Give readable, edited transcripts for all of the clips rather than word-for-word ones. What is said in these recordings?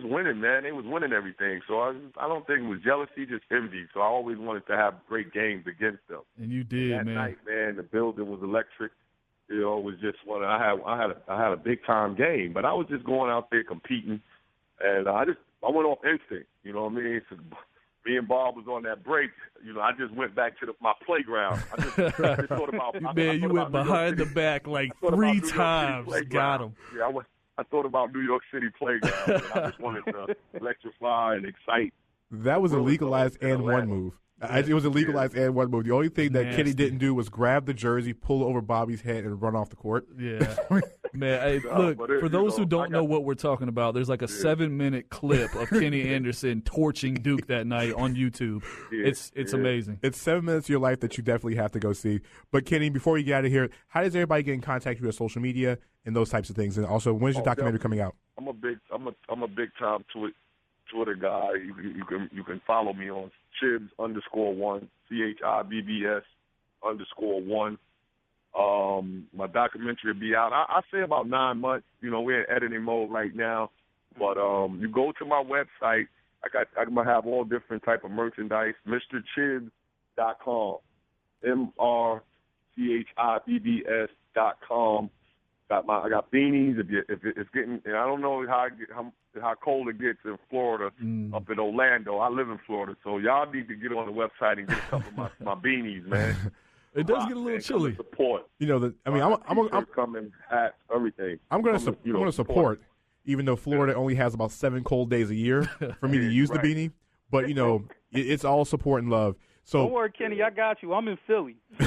just winning, man. They was winning everything. So I don't think it was jealousy, just envy. So I always wanted to have great games against them. And you did, that man. night, man, the building was electric. You know, it was just one. I had a big time game, but I was just going out there competing, and I went off instinct. You know what I mean? So me and Bob was on that break. You know, I just went back to my playground. I just thought about you went behind the back like 3 times. Got him. Yeah, I thought about New York City playground. And I just wanted to electrify and excite. That was a legalized and one move. It was a legalized and one move. The only thing that Kenny didn't do was grab the jersey, pull over Bobby's head, and run off the court. Yeah. Man, hey, look, for those who don't know what we're talking about, there's like a 7-minute clip of Kenny Anderson torching Duke that night on YouTube. It's amazing. It's 7 minutes of your life that you definitely have to go see. But, Kenny, before you get out of here, how does everybody get in contact with you on social media and those types of things? And also, when's your documentary coming out? I'm a big time Twitter guy. You can follow me on Chibbs_1, CHIBBS_1. My documentary will be out. I say about 9 months. You know, we're in editing mode right now. But you go to my website. I'm gonna have all different type of merchandise. MrChibbs.com, MrChibbs.com. I got beanies. If it's getting, and I don't know how cold it gets in Florida, up in Orlando. I live in Florida, so y'all need to get on the website and get a couple of my beanies, man. It does get a little chilly. Support. You know, I'm coming hats, everything. I'm going to support, even though Florida only has about 7 cold days a year for me to use the beanie. But you know, it's all support and love. So don't worry, Kenny, I got you. I'm in Philly. So,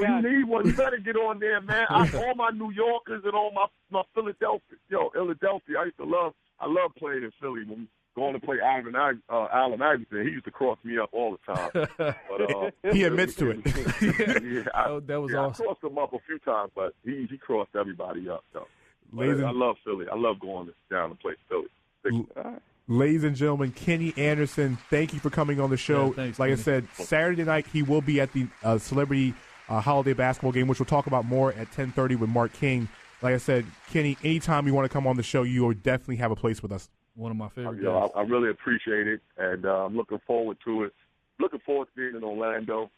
you need one. You better get on there, man. All my New Yorkers and all my Philadelphia. I love playing in Philly. When going to play Allen Iverson, he used to cross me up all the time. But, he admits to it. That was awesome. I crossed him up a few times, but he crossed everybody up. So. I love Philly. I love going down to play Philly. Ladies and gentlemen, Kenny Anderson, thank you for coming on the show. Yeah, thanks, like Kenny. I said, Saturday night he will be at the Celebrity Holiday Basketball Game, which we'll talk about more at 10:30 with Mark King. Like I said, Kenny, anytime you want to come on the show, you will definitely have a place with us. One of my favorite guys. I really appreciate it, and I'm looking forward to it. Looking forward to being in Orlando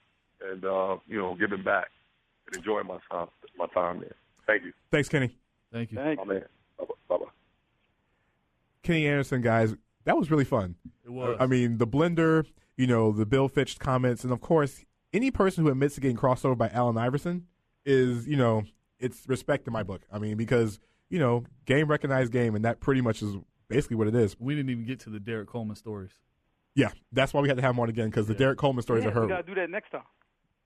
and, giving back and enjoying my time there. Thank you. Thanks, Kenny. Thank you. Oh, man. Bye-bye. Kenny Anderson, guys, that was really fun. It was. I mean, the blender, the Bill Fitch comments, and, of course, any person who admits to getting crossed over by Allen Iverson is, it's respect in my book. I mean, because, game recognized game, and that pretty much is basically what it is. We didn't even get to the Derek Coleman stories. Yeah, that's why we had to have him on again, because the Derek Coleman stories are hurt. We got to do that next time.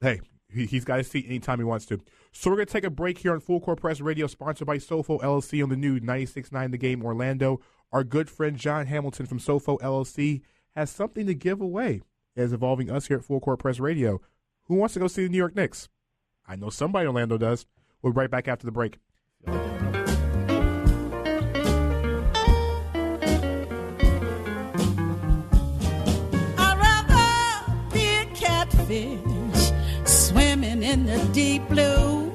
Hey, he's got a seat anytime he wants to. So we're going to take a break here on Full Court Press Radio, sponsored by Sofo LLC on the new 96.9 The Game Orlando. Our good friend John Hamilton from Sofo LLC has something to give away as involving us here at Full Court Press Radio. Who wants to go see the New York Knicks? I know somebody in Orlando does. We'll be right back after the break. Swimming in the deep blue,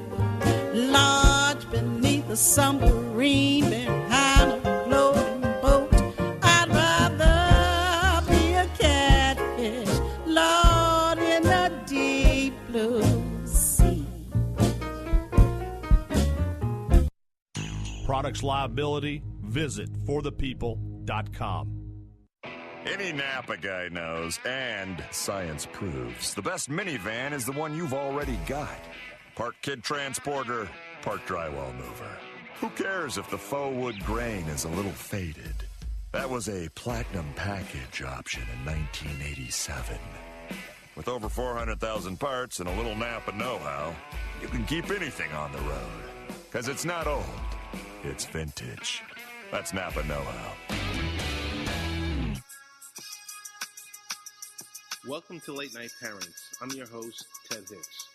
large beneath the submarine, behind a floating boat. I'd rather be a catfish, Lord, in the deep blue sea. Products liability, visit forthepeople.com. Any Napa guy knows, and science proves, the best minivan is the one you've already got. Park Kid Transporter, Park Drywall Mover. Who cares if the faux wood grain is a little faded? That was a platinum package option in 1987. With over 400,000 parts and a little Napa know-how, you can keep anything on the road. Because it's not old, it's vintage. That's Napa know-how. Welcome to Late Night Parents. I'm your host, Ted Hicks.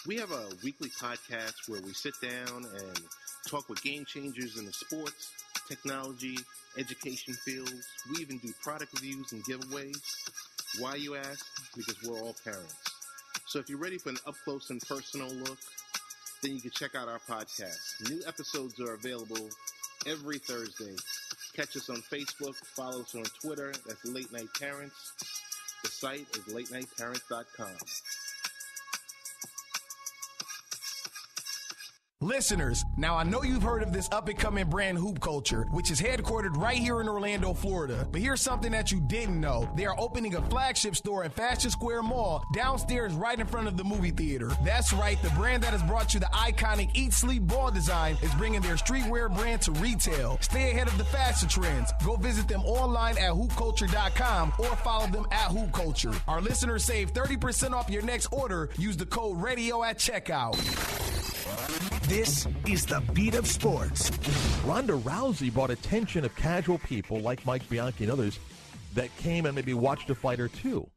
We have a weekly podcast where we sit down and talk with game changers in the sports, technology, education fields. We even do product reviews and giveaways. Why, you ask? Because we're all parents. So if you're ready for an up-close and personal look, then you can check out our podcast. New episodes are available every Thursday. Catch us on Facebook. Follow us on Twitter. That's Late Night Parents. The site is latenightparents.com. Listeners, now I know you've heard of this up-and-coming brand Hoop Culture, which is headquartered right here in Orlando, Florida. But here's something that you didn't know. They are opening a flagship store in Fashion Square Mall, downstairs right in front of the movie theater. That's right, the brand that has brought you the iconic Eat, Sleep, Ball design is bringing their streetwear brand to retail. Stay ahead of the fashion trends. Go visit them online at hoopculture.com or follow them at Hoop Culture. Our listeners save 30% off your next order. Use the code RADIO at checkout. This is the beat of sports. Ronda Rousey brought attention of casual people like Mike Bianchi and others that came and maybe watched a fight or two.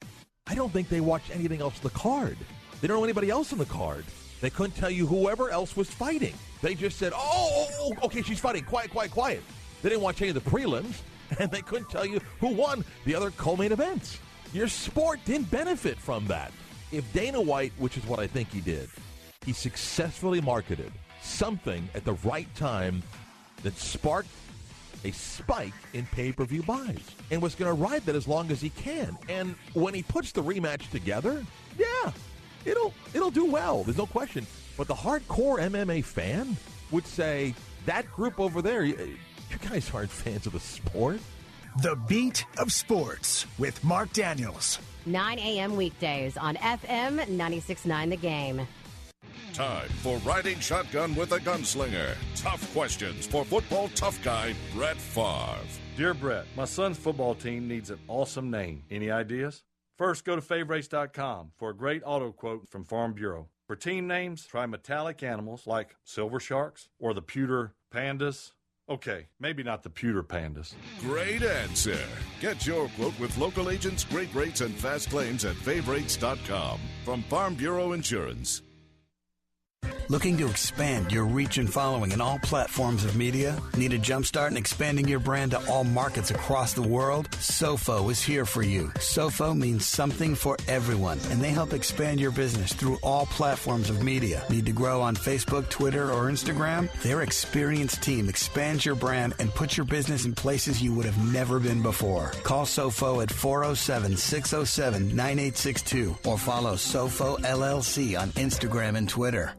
I don't think they watched anything else on the card. They don't know anybody else on the card. They couldn't tell you whoever else was fighting. They just said, oh, okay, she's fighting. Quiet. They didn't watch any of the prelims, and they couldn't tell you who won the other co-main events. Your sport didn't benefit from that. If Dana White, which is what I think he did, he successfully marketed something at the right time that sparked a spike in pay-per-view buys and was going to ride that as long as he can. And when he puts the rematch together, yeah, it'll do well. There's no question. But the hardcore MMA fan would say, that group over there, you guys aren't fans of the sport. The beat of sports with Mark Daniels. 9 a.m. weekdays on FM 96.9 The Game. Time for Riding Shotgun with a Gunslinger. Tough questions for football tough guy Brett Favre. Dear Brett, my son's football team needs an awesome name. Any ideas? First, go to favrace.com for a great auto quote from Farm Bureau. For team names, try metallic animals like silver sharks or the pewter pandas. Okay, maybe not the pewter pandas. Great answer. Get your quote with local agents, great rates, and fast claims at favrates.com. From Farm Bureau Insurance. Looking to expand your reach and following in all platforms of media? Need a jumpstart in expanding your brand to all markets across the world? Sofo is here for you. Sofo means something for everyone, and they help expand your business through all platforms of media. Need to grow on Facebook, Twitter, or Instagram? Their experienced team expands your brand and puts your business in places you would have never been before. Call Sofo at 407-607-9862 or follow Sofo LLC on Instagram and Twitter.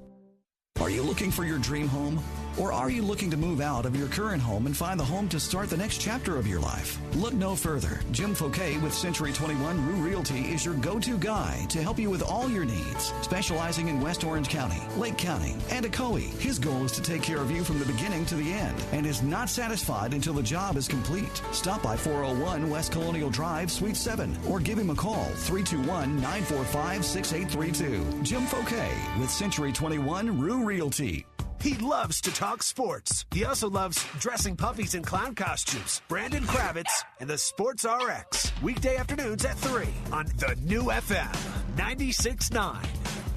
Are you looking for your dream home? Or are you looking to move out of your current home and find the home to start the next chapter of your life? Look no further. Jim Fouquet with Century 21 Rue Realty is your go-to guy to help you with all your needs. Specializing in West Orange County, Lake County, and Ocoee, his goal is to take care of you from the beginning to the end and is not satisfied until the job is complete. Stop by 401 West Colonial Drive, Suite 7, or give him a call, 321-945-6832. Jim Fouquet with Century 21 Rue Realty. He loves to talk sports. He also loves dressing puppies in clown costumes. Brandon Kravitz and the Sports RX. Weekday afternoons at 3 on the new FM 96.9.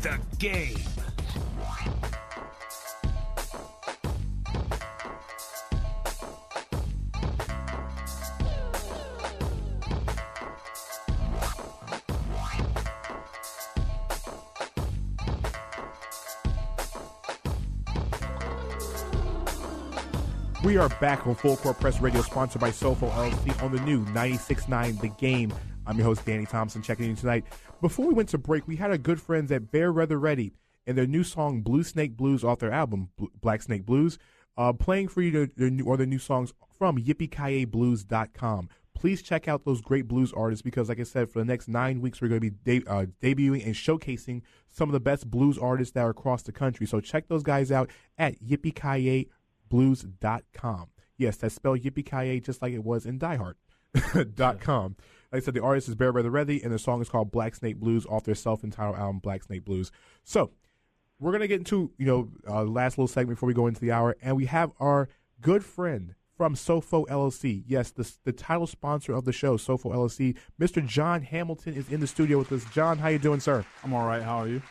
The Game. We are back on Full Court Press Radio, sponsored by Sofo LLC on the new 96.9 The Game. I'm your host, Danny Thompson, checking in tonight. Before we went to break, we had our good friends at Bear Weather Ready and their new song, Blue Snake Blues, off their album, Black Snake Blues, playing for you their new songs from yippee-ki-yay-blues.com. Please check out those great blues artists because, like I said, for the next 9 weeks, we're going to be debuting and showcasing some of the best blues artists that are across the country. So check those guys out at yippee-ki-yay-blues.com. Yes, that's spelled yippee-ki-yay just like it was in Die Hard. .com. Like I said, the artist is Bear Weather Ready, and the song is called Black Snake Blues off their self-entitled album, Black Snake Blues. So we're going to get into, last little segment before we go into the hour, and we have our good friend from Sofo LLC. Yes, the title sponsor of the show, Sofo LLC. Mr. John Hamilton is in the studio with us. John, how you doing, sir? I'm all right. How are you?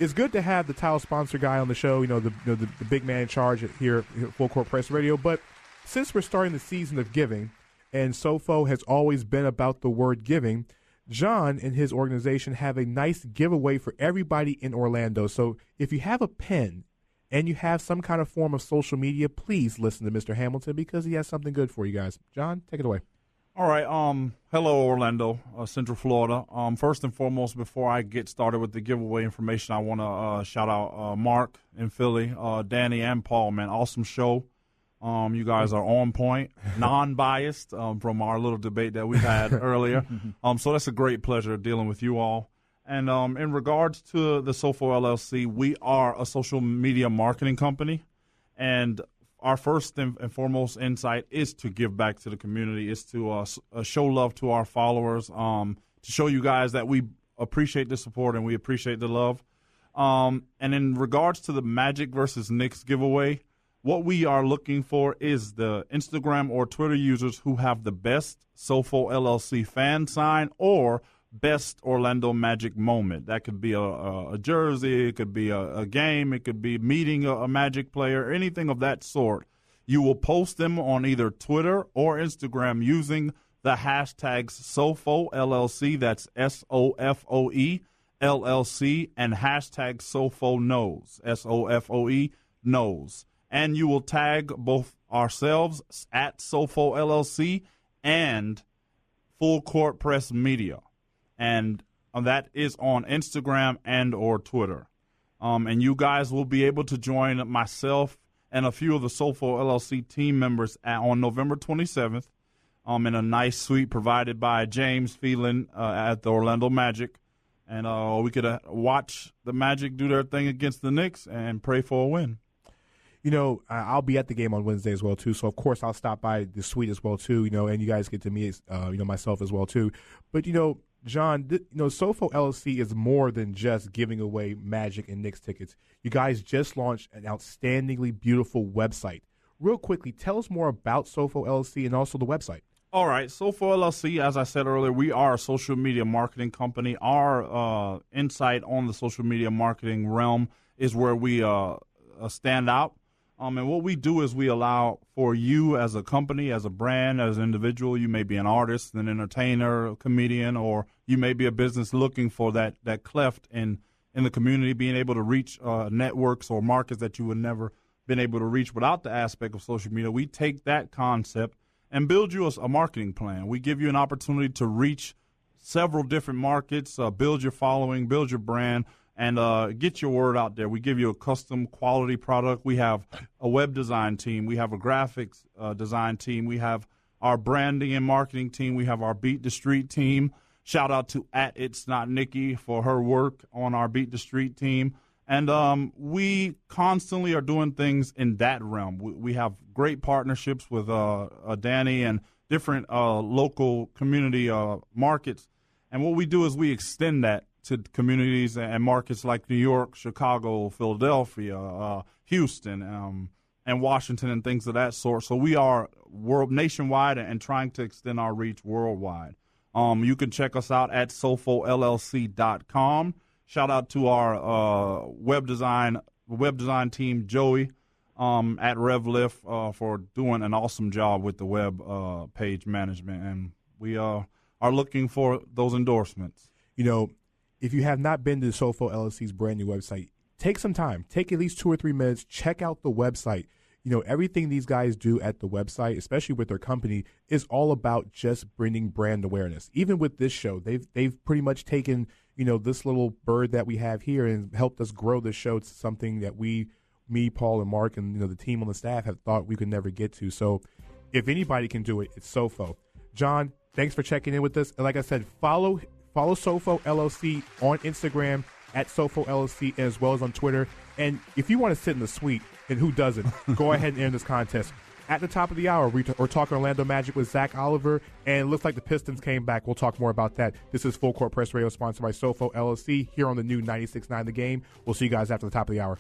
It's good to have the title sponsor guy on the show, the big man in charge here at Full Court Press Radio. But since we're starting the season of giving, and Sofo has always been about the word giving, John and his organization have a nice giveaway for everybody in Orlando. So if you have a pen and you have some kind of form of social media, please listen to Mr. Hamilton because he has something good for you guys. John, take it away. All right. Hello, Orlando, Central Florida. First and foremost, before I get started with the giveaway information, I want to shout out Mark in Philly, Danny and Paul, man. Awesome show. You guys are on point, non-biased from our little debate that we had earlier. So that's a great pleasure dealing with you all. And in regards to the SOFO LLC, we are a social media marketing company, and our first and foremost insight is to give back to the community, is to show love to our followers, to show you guys that we appreciate the support and we appreciate the love. And in regards to the Magic versus Knicks giveaway, what we are looking for is the Instagram or Twitter users who have the best SOFO LLC fan sign or best Orlando Magic moment. That could be a jersey, it could be a game, it could be meeting a Magic player, anything of that sort. You will post them on either Twitter or Instagram using the hashtags SOFO LLC, that's SOFOE LLC, and hashtag SOFO knows, SOFOE knows. And you will tag both ourselves at SOFO LLC and Full Court Press Media. And that is on Instagram and or Twitter. And you guys will be able to join myself and a few of the SOFO LLC team members on November 27th in a nice suite provided by James Phelan at the Orlando Magic. And we could watch the Magic do their thing against the Knicks and pray for a win. You know, I'll be at the game on Wednesday as well, too. So, of course, I'll stop by the suite as well, too, and you guys get to meet, myself as well, too. But, John, SOFO LLC is more than just giving away Magic and Knicks tickets. You guys just launched an outstandingly beautiful website. Real quickly, tell us more about SOFO LLC and also the website. All right. SOFO LLC, as I said earlier, we are a social media marketing company. Our insight on the social media marketing realm is where we stand out. And what we do is we allow for you as a company, as a brand, as an individual. You may be an artist, an entertainer, a comedian, or you may be a business looking for that cleft in the community, being able to reach networks or markets that you would never been able to reach without the aspect of social media. We take that concept and build you a marketing plan. We give you an opportunity to reach several different markets, build your following, build your brand, and get your word out there. We give you a custom quality product. We have a web design team. We have a graphics design team. We have our branding and marketing team. We have our Beat the Street team. Shout out to @It'sNotNikki for her work on our Beat the Street team. And we constantly are doing things in that realm. We have great partnerships with Danny and different local community markets. And what we do is we extend that to communities and markets like New York, Chicago, Philadelphia, Houston, and Washington and things of that sort. So we are nationwide and trying to extend our reach worldwide. You can check us out at SOFOLLC.com. Shout out to our web design team, Joey, at RevLift for doing an awesome job with the web page management. And we are looking for those endorsements. If you have not been to SOFO LLC's brand new website, take some time. Take at least 2 or 3 minutes. Check out the website. Everything these guys do at the website, especially with their company, is all about just bringing brand awareness. Even with this show, they've pretty much taken, this little bird that we have here and helped us grow the show to something that me, Paul, and Mark, and the team on the staff have thought we could never get to. So if anybody can do it, it's SOFO. John, thanks for checking in with us. And like I said, follow SOFO LLC on Instagram at SOFO LLC, as well as on Twitter. And if you want to sit in the suite, and who doesn't, go ahead and enter this contest. At the top of the hour, we're talking Orlando Magic with Zach Oliver, and it looks like the Pistons came back. We'll talk more about that. This is Full Court Press Radio, sponsored by SOFO LLC, here on the new 96.9 The Game. We'll see you guys after the top of the hour.